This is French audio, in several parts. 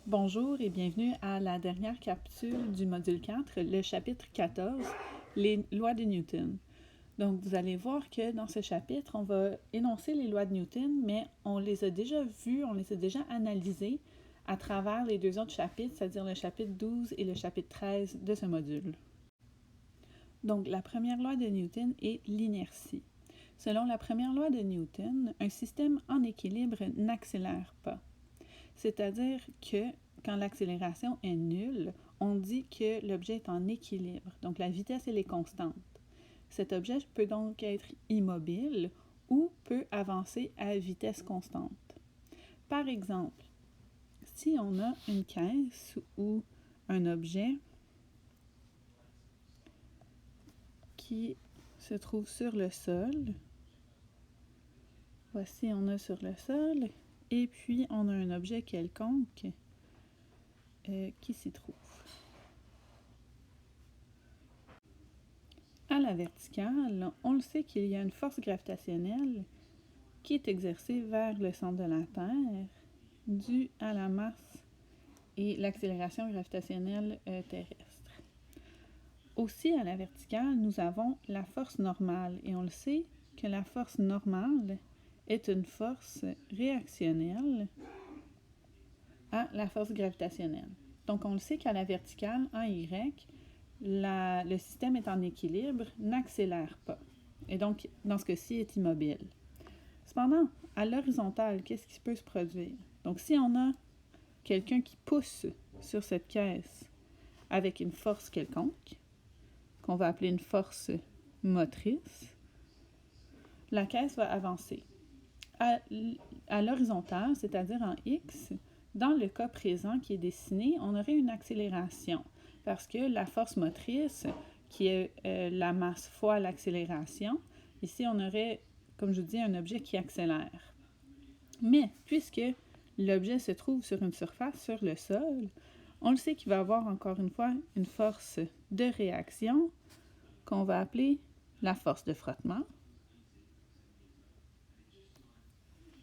Bonjour et bienvenue à la dernière capsule du module 4, le chapitre 14, les lois de Newton. Donc, vous allez voir que dans ce chapitre, on va énoncer les lois de Newton, mais on les a déjà vues, on les a déjà analysées à travers les deux autres chapitres, c'est-à-dire le chapitre 12 et le chapitre 13 de ce module. Donc, la première loi de Newton est l'inertie. Selon la première loi de Newton, un système en équilibre n'accélère pas. C'est-à-dire que quand l'accélération est nulle, on dit que l'objet est en équilibre, donc la vitesse elle est constante. Cet objet peut donc être immobile ou peut avancer à vitesse constante. Par exemple, si on a une caisse ou un objet qui se trouve sur le sol, voici on a sur le sol, et puis on a un objet quelconque qui s'y trouve. À la verticale, on le sait qu'il y a une force gravitationnelle qui est exercée vers le centre de la Terre due à la masse et l'accélération gravitationnelle terrestre. Aussi, à la verticale, nous avons la force normale et on le sait que la force normale est une force réactionnelle à la force gravitationnelle. Donc, on le sait qu'à la verticale, en Y, le système est en équilibre, n'accélère pas. Et donc, dans ce cas-ci, est immobile. Cependant, à l'horizontale, qu'est-ce qui peut se produire? Donc, si on a quelqu'un qui pousse sur cette caisse avec une force quelconque, qu'on va appeler une force motrice, la caisse va avancer. À l'horizontale, c'est-à-dire en X, dans le cas présent qui est dessiné, on aurait une accélération parce que la force motrice, qui est la masse fois l'accélération, ici on aurait, comme je vous dis, un objet qui accélère. Mais puisque l'objet se trouve sur une surface, sur le sol, on le sait qu'il va avoir encore une fois une force de réaction qu'on va appeler la force de frottement.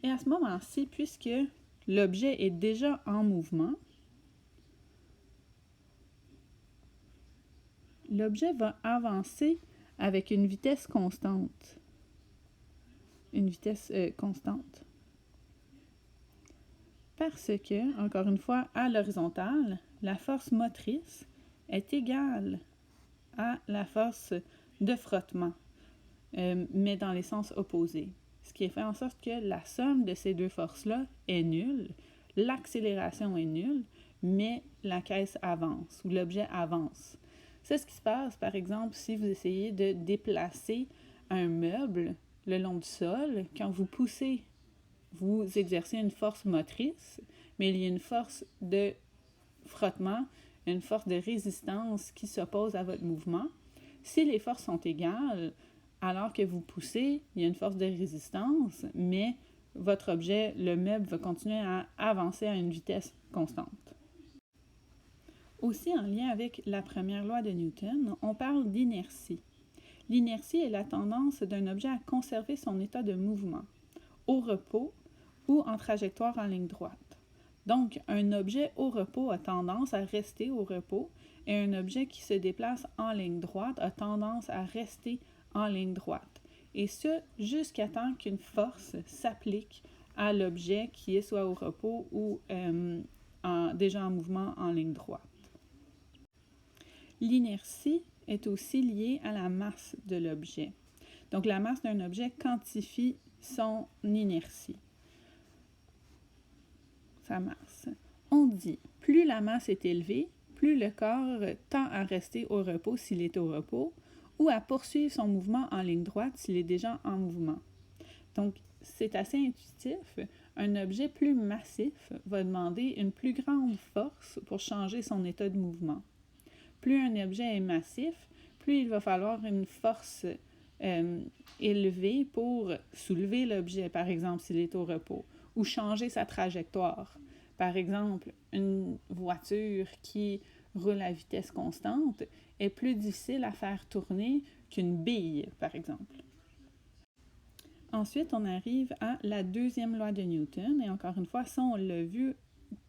Et à ce moment-ci, puisque l'objet est déjà en mouvement, l'objet va avancer avec une vitesse constante. Une vitesse constante. Parce que, encore une fois, à l'horizontale, la force motrice est égale à la force de frottement, mais dans les sens opposés. Ce qui fait en sorte que la somme de ces deux forces-là est nulle, l'accélération est nulle, mais la caisse avance ou l'objet avance. C'est ce qui se passe, par exemple, si vous essayez de déplacer un meuble le long du sol. Quand vous poussez, vous exercez une force motrice, mais il y a une force de frottement, une force de résistance qui s'oppose à votre mouvement. Si les forces sont égales, alors que vous poussez, il y a une force de résistance, mais votre objet, le meuble, va continuer à avancer à une vitesse constante. Aussi, en lien avec la première loi de Newton, on parle d'inertie. L'inertie est la tendance d'un objet à conserver son état de mouvement, au repos ou en trajectoire en ligne droite. Donc, un objet au repos a tendance à rester au repos et un objet qui se déplace en ligne droite a tendance à rester en ligne droite. Et ce, jusqu'à temps qu'une force s'applique à l'objet qui est soit au repos ou déjà en mouvement en ligne droite. L'inertie est aussi liée à la masse de l'objet. Donc, la masse d'un objet quantifie son inertie. Sa masse. On dit, plus la masse est élevée, plus le corps tend à rester au repos s'il est au repos, ou à poursuivre son mouvement en ligne droite s'il est déjà en mouvement. Donc, c'est assez intuitif. Un objet plus massif va demander une plus grande force pour changer son état de mouvement. Plus un objet est massif, plus il va falloir une force élevée pour soulever l'objet, par exemple, s'il est au repos, ou changer sa trajectoire. Par exemple, une voiture qui roule à vitesse constante est plus difficile à faire tourner qu'une bille, par exemple. Ensuite, on arrive à la deuxième loi de Newton, et encore une fois, ça, on l'a vu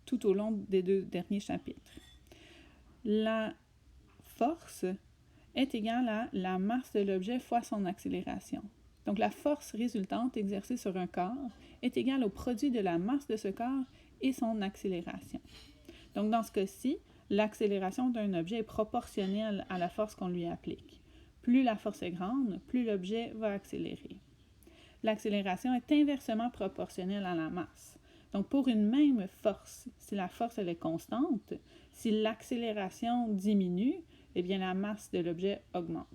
tout au long des 2 derniers chapitres. La force est égale à la masse de l'objet fois son accélération. Donc la force résultante exercée sur un corps est égale au produit de la masse de ce corps et son accélération. Donc dans ce cas-ci, l'accélération d'un objet est proportionnelle à la force qu'on lui applique. Plus la force est grande, plus l'objet va accélérer. L'accélération est inversement proportionnelle à la masse. Donc pour une même force, si la force elle est constante, si l'accélération diminue, eh bien la masse de l'objet augmente.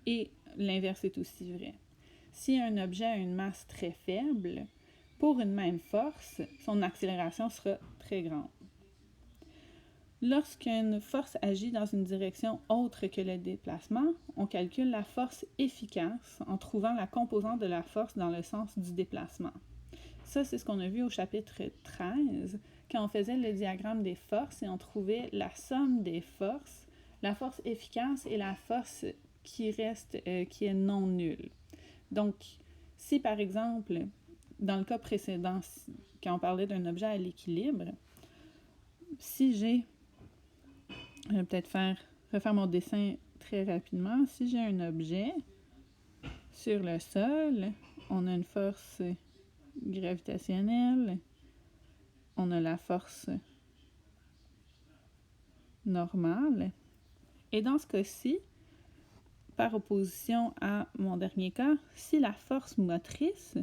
Et l'inverse est aussi vrai. Si un objet a une masse très faible, pour une même force, son accélération sera très grande. Lorsqu'une force agit dans une direction autre que le déplacement, on calcule la force efficace en trouvant la composante de la force dans le sens du déplacement. Ça, c'est ce qu'on a vu au chapitre 13, quand on faisait le diagramme des forces et on trouvait la somme des forces, la force efficace et la force qui reste, qui est non nulle. Donc, si par exemple, dans le cas précédent, quand on parlait d'un objet à l'équilibre, si j'ai, je vais peut-être refaire mon dessin très rapidement, si j'ai un objet sur le sol, on a une force gravitationnelle, on a la force normale, et dans ce cas-ci, par opposition à mon dernier cas, si la force motrice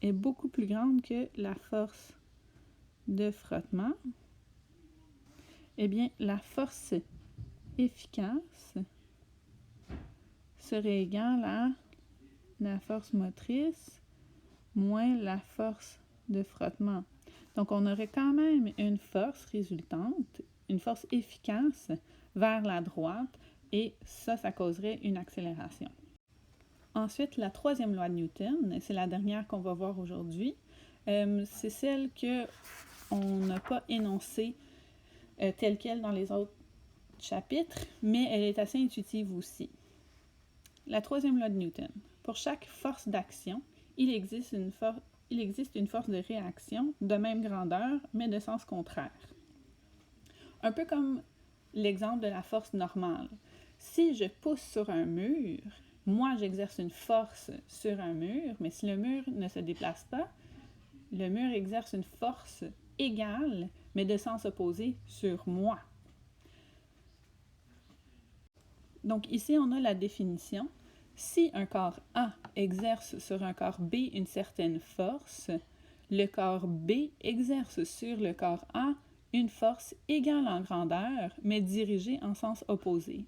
est beaucoup plus grande que la force de frottement, eh bien, la force efficace serait égale à la force motrice moins la force de frottement. Donc, on aurait quand même une force résultante, une force efficace vers la droite, et ça causerait une accélération. Ensuite, la troisième loi de Newton, c'est la dernière qu'on va voir aujourd'hui, c'est celle qu'on n'a pas énoncée telle qu'elle dans les autres chapitres, mais elle est assez intuitive aussi. La troisième loi de Newton. Pour chaque force d'action, il existe une force de réaction de même grandeur, mais de sens contraire. Un peu comme l'exemple de la force normale. Si je pousse sur un mur, moi j'exerce une force sur un mur, mais si le mur ne se déplace pas, le mur exerce une force égale, mais de sens opposé sur moi. Donc ici, on a la définition. Si un corps A exerce sur un corps B une certaine force, le corps B exerce sur le corps A une force égale en grandeur, mais dirigée en sens opposé.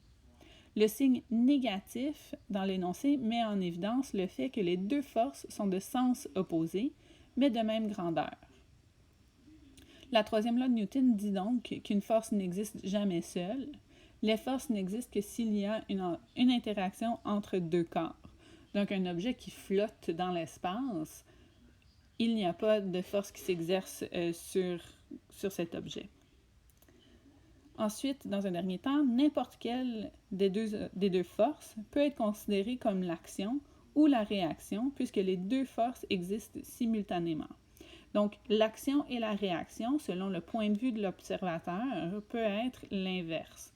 Le signe négatif dans l'énoncé met en évidence le fait que les deux forces sont de sens opposé, mais de même grandeur. La troisième loi de Newton dit donc qu'une force n'existe jamais seule. Les forces n'existent que s'il y a une interaction entre deux corps. Donc, un objet qui flotte dans l'espace, il n'y a pas de force qui s'exerce sur cet objet. Ensuite, dans un dernier temps, n'importe quelle des deux forces peut être considérée comme l'action ou la réaction, puisque les deux forces existent simultanément. Donc, l'action et la réaction, selon le point de vue de l'observateur, peut être l'inverse.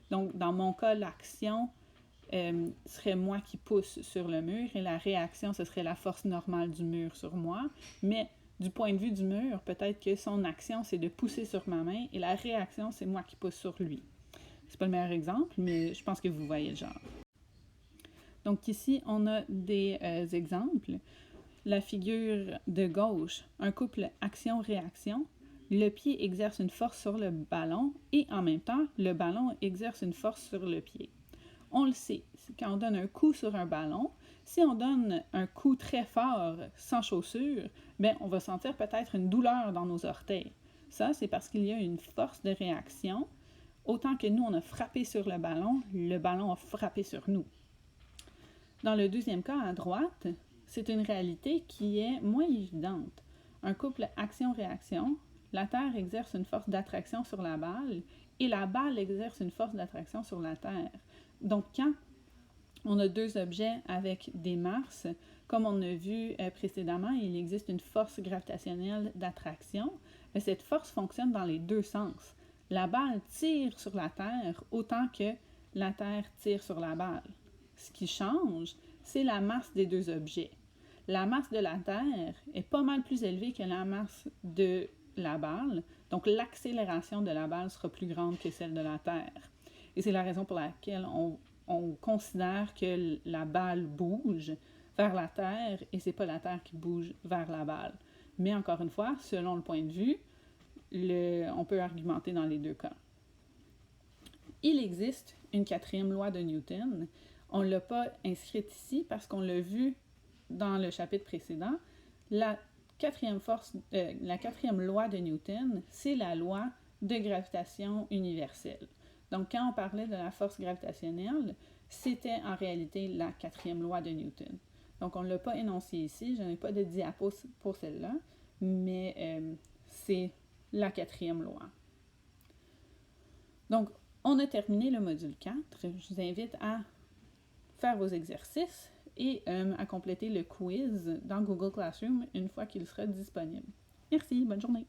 Donc, dans mon cas, l'action serait moi qui pousse sur le mur et la réaction, ce serait la force normale du mur sur moi. Mais du point de vue du mur, peut-être que son action, c'est de pousser sur ma main et la réaction, c'est moi qui pousse sur lui. C'est pas le meilleur exemple, mais je pense que vous voyez le genre. Donc ici, on a des exemples. La figure de gauche, un couple action-réaction. Le pied exerce une force sur le ballon et en même temps, le ballon exerce une force sur le pied. On le sait, quand on donne un coup sur un ballon, si on donne un coup très fort sans chaussure, bien, on va sentir peut-être une douleur dans nos orteils. Ça, c'est parce qu'il y a une force de réaction. Autant que nous, on a frappé sur le ballon a frappé sur nous. Dans le deuxième cas, à droite, c'est une réalité qui est moins évidente. Un couple action-réaction, la Terre exerce une force d'attraction sur la balle et la balle exerce une force d'attraction sur la Terre. Donc, quand on a deux objets avec des masses comme on a vu précédemment, il existe une force gravitationnelle d'attraction. Cette force fonctionne dans les deux sens. La balle tire sur la Terre autant que la Terre tire sur la balle. Ce qui change, c'est la masse des deux objets. La masse de la Terre est pas mal plus élevée que la masse de la balle, donc l'accélération de la balle sera plus grande que celle de la Terre. Et c'est la raison pour laquelle on considère que la balle bouge vers la Terre et c'est pas la Terre qui bouge vers la balle. Mais encore une fois, selon le point de vue, on peut argumenter dans les deux cas. Il existe une quatrième loi de Newton. On ne l'a pas inscrite ici parce qu'on l'a vu dans le chapitre précédent. La quatrième loi de Newton, c'est la loi de gravitation universelle. Donc, quand on parlait de la force gravitationnelle, c'était en réalité la quatrième loi de Newton. Donc, on ne l'a pas énoncé ici, je n'ai pas de diapo pour celle-là, mais c'est la quatrième loi. Donc, on a terminé le module 4. Je vous invite à faire vos exercices et à compléter le quiz dans Google Classroom une fois qu'il sera disponible. Merci, bonne journée!